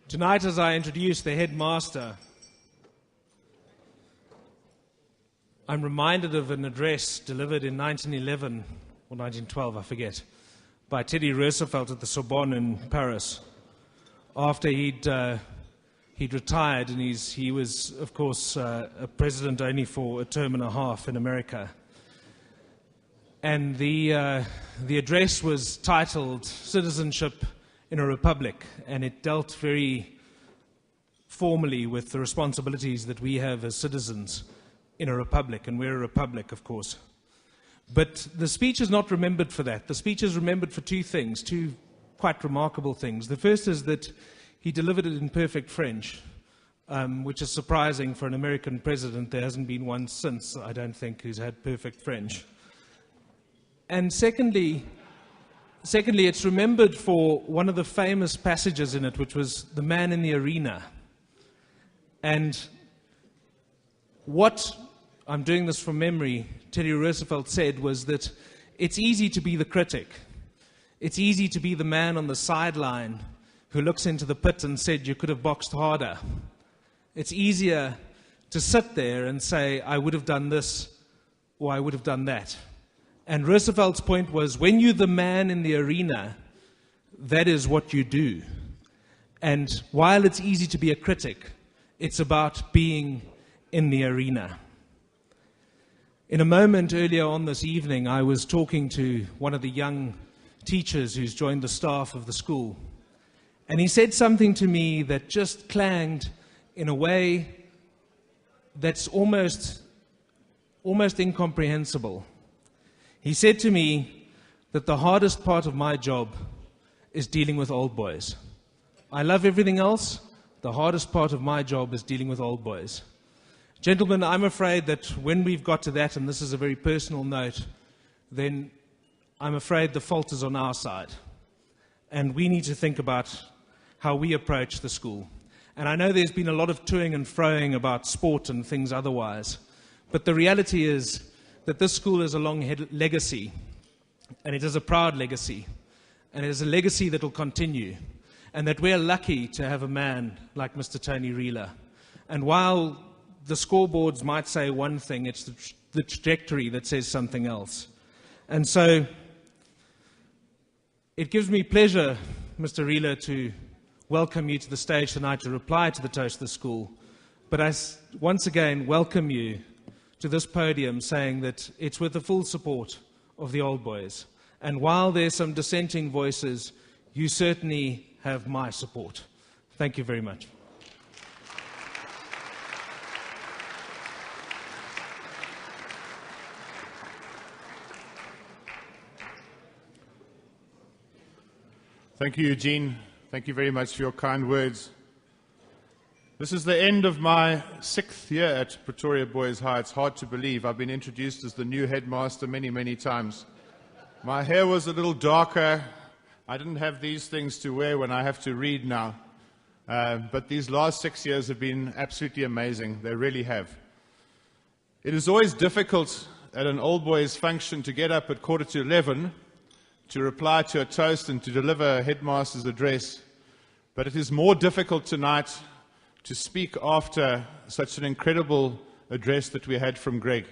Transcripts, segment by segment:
Tonight, as I introduce the headmaster, I'm reminded of an address delivered in 1911 or 1912, I forget, by Teddy Roosevelt at the Sorbonne in Paris, after he'd retired, and he was, of course, a president only for a term and a half in America. And the address was titled "Citizenship in a Republic," and it dealt very formally with the responsibilities that we have as citizens in a republic, and we're a republic, of course. But the speech is not remembered for that. The speech is remembered for two things, two quite remarkable things. The first is that he delivered it in perfect French, which is surprising for an American president. There hasn't been one since, I don't think, who's had perfect French. And secondly, it's remembered for one of the famous passages in it, which was the man in the arena. And what, I'm doing this from memory, Teddy Roosevelt said was that it's easy to be the critic. It's easy to be the man on the sideline who looks into the pit and said, "You could have boxed harder." It's easier to sit there and say, "I would have done this," or "I would have done that." And Roosevelt's point was, when you're the man in the arena, that is what you do. And while it's easy to be a critic, it's about being in the arena. In a moment earlier on this evening, I was talking to one of the young teachers who's joined the staff of the school. And he said something to me that just clanged in a way that's almost incomprehensible. He said to me that the hardest part of my job is dealing with old boys. I love everything else. The hardest part of my job is dealing with old boys. Gentlemen, I'm afraid that when we've got to that, and this is a very personal note, then I'm afraid the fault is on our side. And we need to think about how we approach the school. And I know there's been a lot of toing and froing about sport and things otherwise. But the reality is that this school has a long legacy, and it is a proud legacy, and it is a legacy that will continue, and that we're lucky to have a man like Mr. Tony Reeler. And while the scoreboards might say one thing, it's the trajectory that says something else. And so it gives me pleasure, Mr. Reeler, to welcome you to the stage tonight to reply to the toast of the school. But I once again welcome you to this podium, saying that it's with the full support of the old boys. And while there's some dissenting voices, you certainly have my support. Thank you very much. Thank you, Eugene. Thank you very much for your kind words. This is the end of my 6th year at Pretoria Boys High. It's hard to believe. I've been introduced as the new headmaster many, many times. My hair was a little darker. I didn't have these things to wear when I have to read now. But these last 6 years have been absolutely amazing. They really have. It is always difficult at an old boys function to get up at 11:15 to reply to a toast and to deliver a headmaster's address. But it is more difficult tonight to speak after such an incredible address that we had from Greg.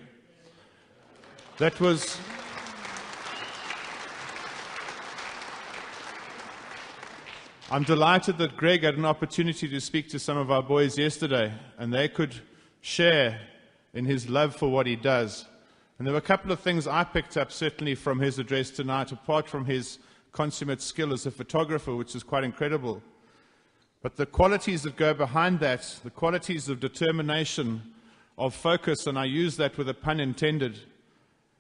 I'm delighted that Greg had an opportunity to speak to some of our boys yesterday, and they could share in his love for what he does. And there were a couple of things I picked up certainly from his address tonight, apart from his consummate skill as a photographer, which is quite incredible. But the qualities that go behind that, the qualities of determination, of focus, and I use that with a pun intended,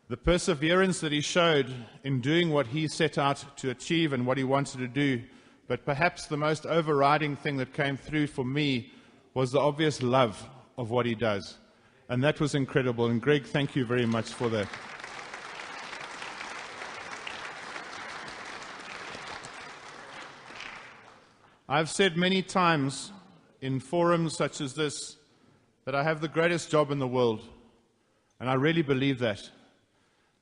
the perseverance that he showed in doing what he set out to achieve and what he wanted to do. But perhaps the most overriding thing that came through for me was the obvious love of what he does. And that was incredible. And Greg, thank you very much for that. I've said many times in forums such as this that I have the greatest job in the world, and I really believe that.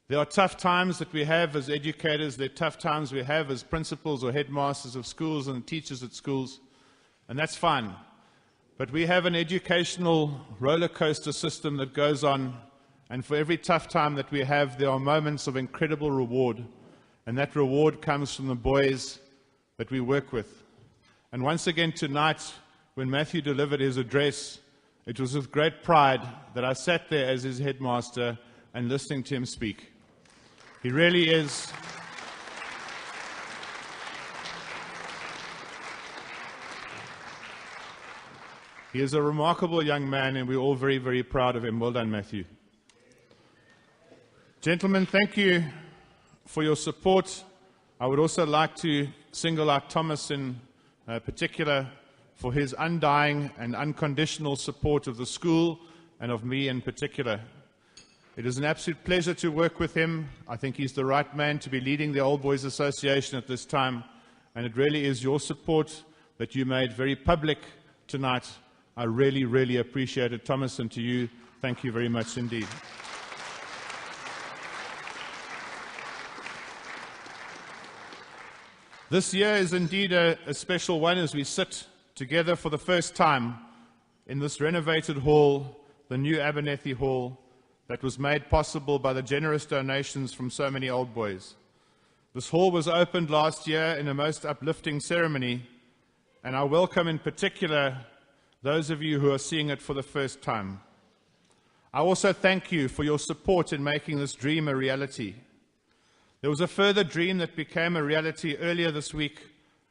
There are tough times that we have as educators, there are tough times we have as principals or headmasters of schools and teachers at schools, and that's fine. But we have an educational roller coaster system that goes on, and for every tough time that we have, there are moments of incredible reward, and that reward comes from the boys that we work with. And once again tonight, when Matthew delivered his address, it was with great pride that I sat there as his headmaster and listening to him speak. He really is. He is a remarkable young man, and we're all very, very proud of him. Well done, Matthew. Gentlemen, thank you for your support. I would also like to single out Thomas in particular for his undying and unconditional support of the school and of me in particular. It is an absolute pleasure to work with him. I think he's the right man to be leading the Old Boys Association at this time, and it really is your support that you made very public tonight. I really, really appreciate it. Thomas, and to you, thank you very much indeed. This year is indeed a special one as we sit together for the first time in this renovated hall, the new Abernethy Hall, that was made possible by the generous donations from so many old boys. This hall was opened last year in a most uplifting ceremony, and I welcome in particular those of you who are seeing it for the first time. I also thank you for your support in making this dream a reality. There was a further dream that became a reality earlier this week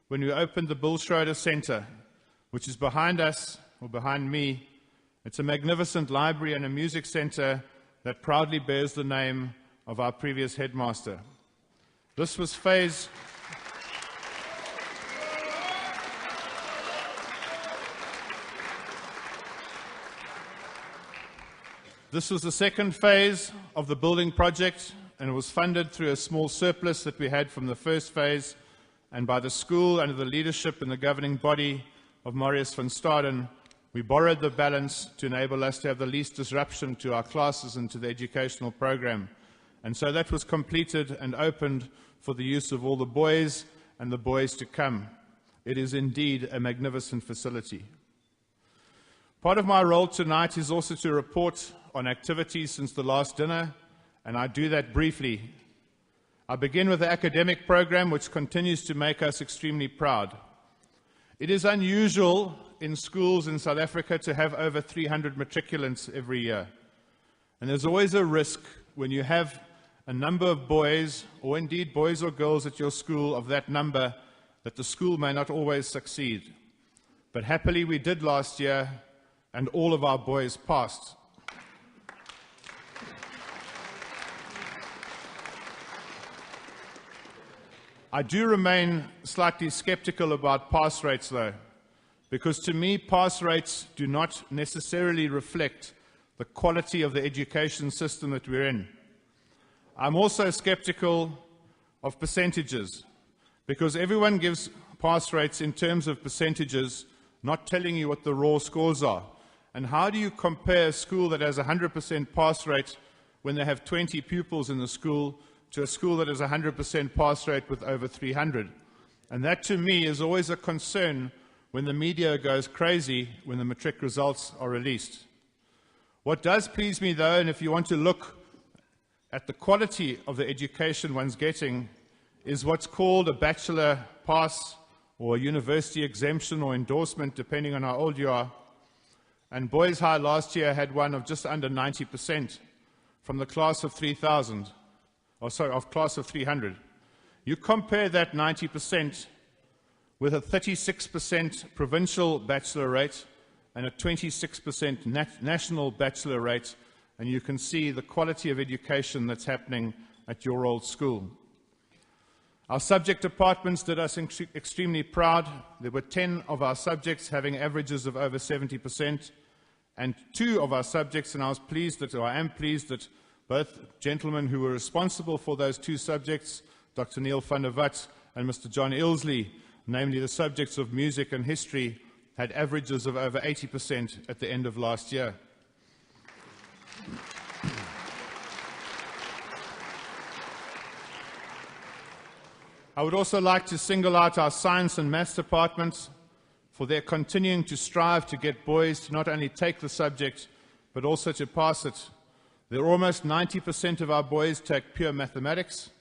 when we opened the Bill Schroeder Center, which is behind us, or behind me. It's a magnificent library and a music center that proudly bears the name of our previous headmaster. This was phase... This was the second phase of the building project, and it was funded through a small surplus that we had from the first phase, and by the school, under the leadership and the governing body of Marius van Staden, we borrowed the balance to enable us to have the least disruption to our classes and to the educational program. And so that was completed and opened for the use of all the boys and the boys to come. It is indeed a magnificent facility. Part of my role tonight is also to report on activities since the last dinner, and I do that briefly. I begin with the academic program, which continues to make us extremely proud. It is unusual in schools in South Africa to have over 300 matriculants every year. And there's always a risk when you have a number of boys, or indeed boys or girls at your school of that number, that the school may not always succeed. But happily we did last year, and all of our boys passed. I do remain slightly skeptical about pass rates, though, because to me, pass rates do not necessarily reflect the quality of the education system that we're in. I'm also skeptical of percentages, because everyone gives pass rates in terms of percentages, not telling you what the raw scores are. And how do you compare a school that has a 100% pass rate when they have 20 pupils in the school to a school that has a 100% pass rate with over 300? And that, to me, is always a concern when the media goes crazy when the matric results are released. What does please me, though, and if you want to look at the quality of the education one's getting, is what's called a bachelor pass or a university exemption or endorsement, depending on how old you are. And Boys High last year had one of just under 90% from the class of 3,000. Of class of 300. You compare that 90% with a 36% provincial bachelor rate and a 26% national bachelor rate, and you can see the quality of education that's happening at your old school. Our subject departments did us extremely proud. There were 10 of our subjects having averages of over 70%, and 2 of our subjects, and I am pleased that both gentlemen who were responsible for those 2 subjects, Dr. Neil van der Walt and Mr. John Ilsley, namely the subjects of music and history, had averages of over 80% at the end of last year. I would also like to single out our science and maths departments for their continuing to strive to get boys to not only take the subject, but also to pass it. There are almost 90% of our boys take pure mathematics,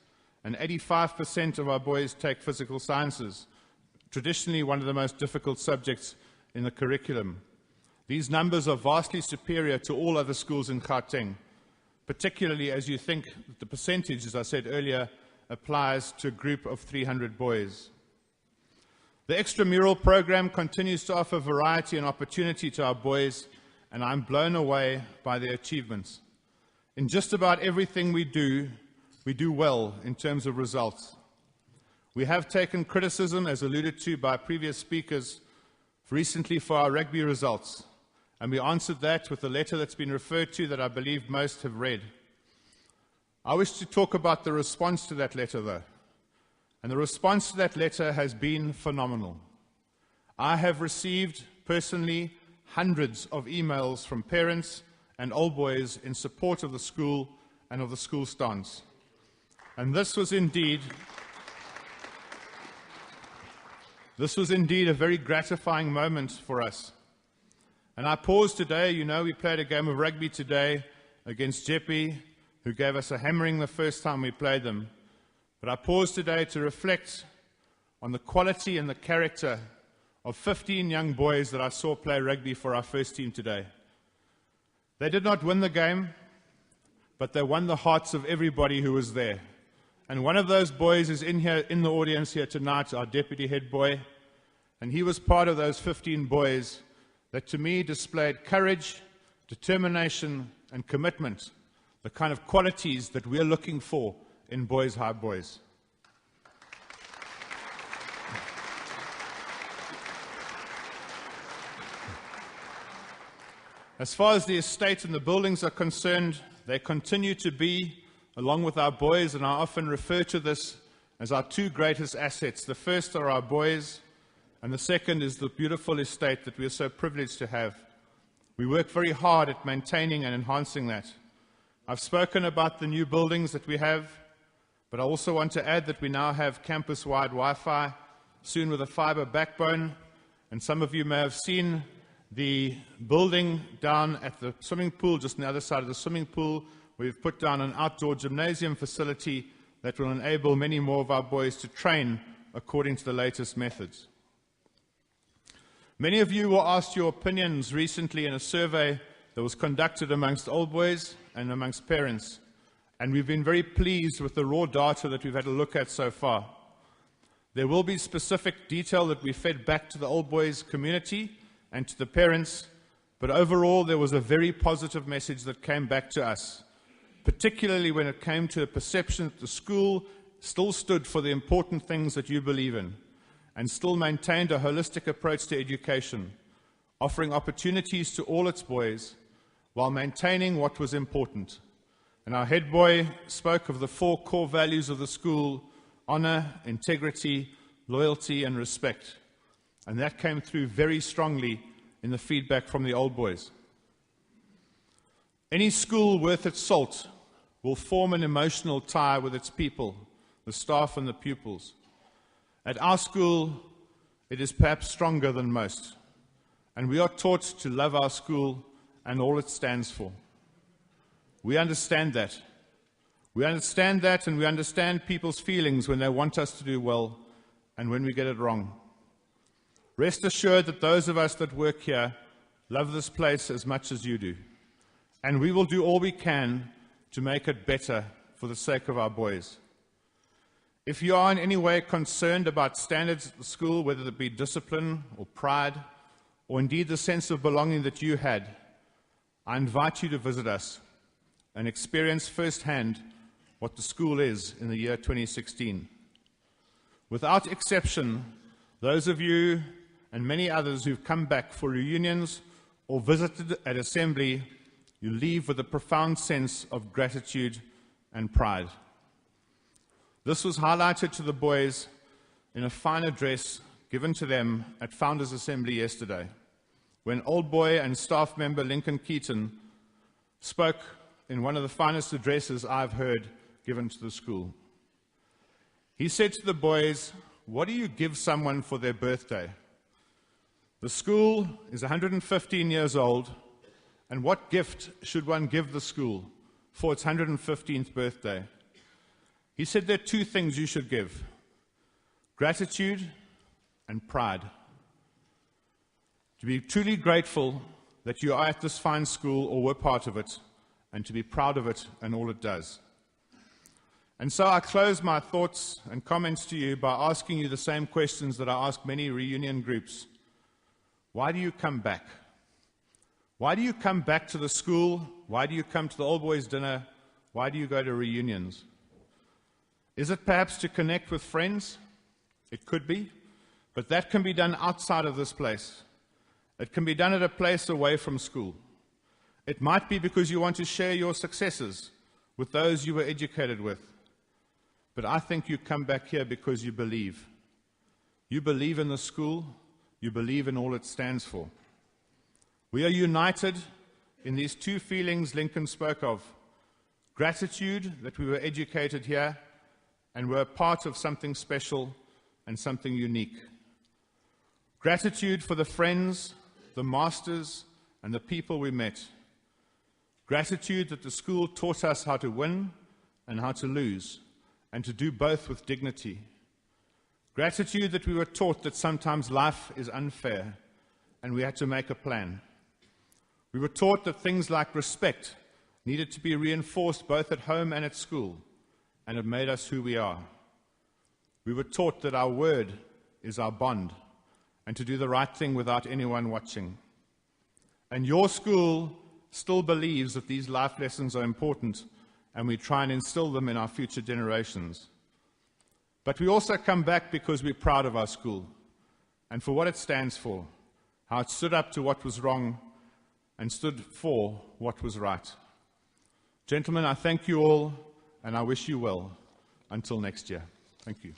and 85% of our boys take physical sciences, traditionally one of the most difficult subjects in the curriculum. These numbers are vastly superior to all other schools in Gauteng, particularly as you think that the percentage, as I said earlier, applies to a group of 300 boys. The extramural program continues to offer variety and opportunity to our boys, and I'm blown away by their achievements. In just about everything we do well in terms of results. We have taken criticism, as alluded to by previous speakers, recently for our rugby results, and we answered that with a letter that's been referred to that I believe most have read. I wish to talk about the response to that letter, though, and the response to that letter has been phenomenal. I have received, personally, hundreds of emails from parents and old boys in support of the school and of the school stance. And this was indeed a very gratifying moment for us. And I pause today. You know, we played a game of rugby today against Jeppe, who gave us a hammering the first time we played them. But I pause today to reflect on the quality and the character of 15 young boys that I saw play rugby for our first team today. They did not win the game, but they won the hearts of everybody who was there. And one of those boys is in the audience here tonight, our deputy head boy, and he was part of those 15 boys that to me displayed courage, determination, and commitment, the kind of qualities that we're looking for in Boys High Boys. As far as the estate and the buildings are concerned, they continue to be, along with our boys, and I often refer to this as our two greatest assets. The first are our boys, and the second is the beautiful estate that we are so privileged to have. We work very hard at maintaining and enhancing that. I've spoken about the new buildings that we have, but I also want to add that we now have campus-wide Wi-Fi, soon with a fiber backbone, and some of you may have seen the building down at the swimming pool, just on the other side of the swimming pool. We've put down an outdoor gymnasium facility that will enable many more of our boys to train according to the latest methods. Many of you were asked your opinions recently in a survey that was conducted amongst old boys and amongst parents, and we've been very pleased with the raw data that we've had a look at so far. There will be specific detail that we fed back to the old boys community and to the parents, but overall there was a very positive message that came back to us, particularly when it came to a perception that the school still stood for the important things that you believe in and still maintained a holistic approach to education, offering opportunities to all its boys while maintaining what was important. And our head boy spoke of the 4 core values of the school: honor, integrity, loyalty, and respect. And that came through very strongly in the feedback from the old boys. Any school worth its salt will form an emotional tie with its people, the staff and the pupils. At our school, it is perhaps stronger than most, and we are taught to love our school and all it stands for. We understand that. We understand that, and we understand people's feelings when they want us to do well and when we get it wrong. Rest assured that those of us that work here love this place as much as you do, and we will do all we can to make it better for the sake of our boys. If you are in any way concerned about standards at the school, whether it be discipline or pride, or indeed the sense of belonging that you had, I invite you to visit us and experience firsthand what the school is in the year 2016. Without exception, those of you and many others who've come back for reunions or visited at assembly, you leave with a profound sense of gratitude and pride. This was highlighted to the boys in a fine address given to them at Founders Assembly yesterday, when old boy and staff member Lincoln Keaton spoke in one of the finest addresses I've heard given to the school. He said to the boys, "What do you give someone for their birthday?" The school is 115 years old, and what gift should one give the school for its 115th birthday? He said there are two things you should give: gratitude and pride. To be truly grateful that you are at this fine school or were part of it, and to be proud of it and all it does. And so I close my thoughts and comments to you by asking you the same questions that I ask many reunion groups. Why do you come back? Why do you come back to the school? Why do you come to the old boys' dinner? Why do you go to reunions? Is it perhaps to connect with friends? It could be, but that can be done outside of this place. It can be done at a place away from school. It might be because you want to share your successes with those you were educated with. But I think you come back here because you believe. You believe in the school. You believe in all it stands for. We are united in these two feelings Lincoln spoke of: gratitude that we were educated here and were a part of something special and something unique. Gratitude for the friends, the masters, and the people we met. Gratitude that the school taught us how to win and how to lose, and to do both with dignity. Gratitude that we were taught that sometimes life is unfair and we had to make a plan. We were taught that things like respect needed to be reinforced both at home and at school, and it made us who we are. We were taught that our word is our bond, and to do the right thing without anyone watching. And your school still believes that these life lessons are important, and we try and instill them in our future generations. But we also come back because we're proud of our school and for what it stands for, how it stood up to what was wrong and stood for what was right. Gentlemen, I thank you all, and I wish you well. Until next year. Thank you.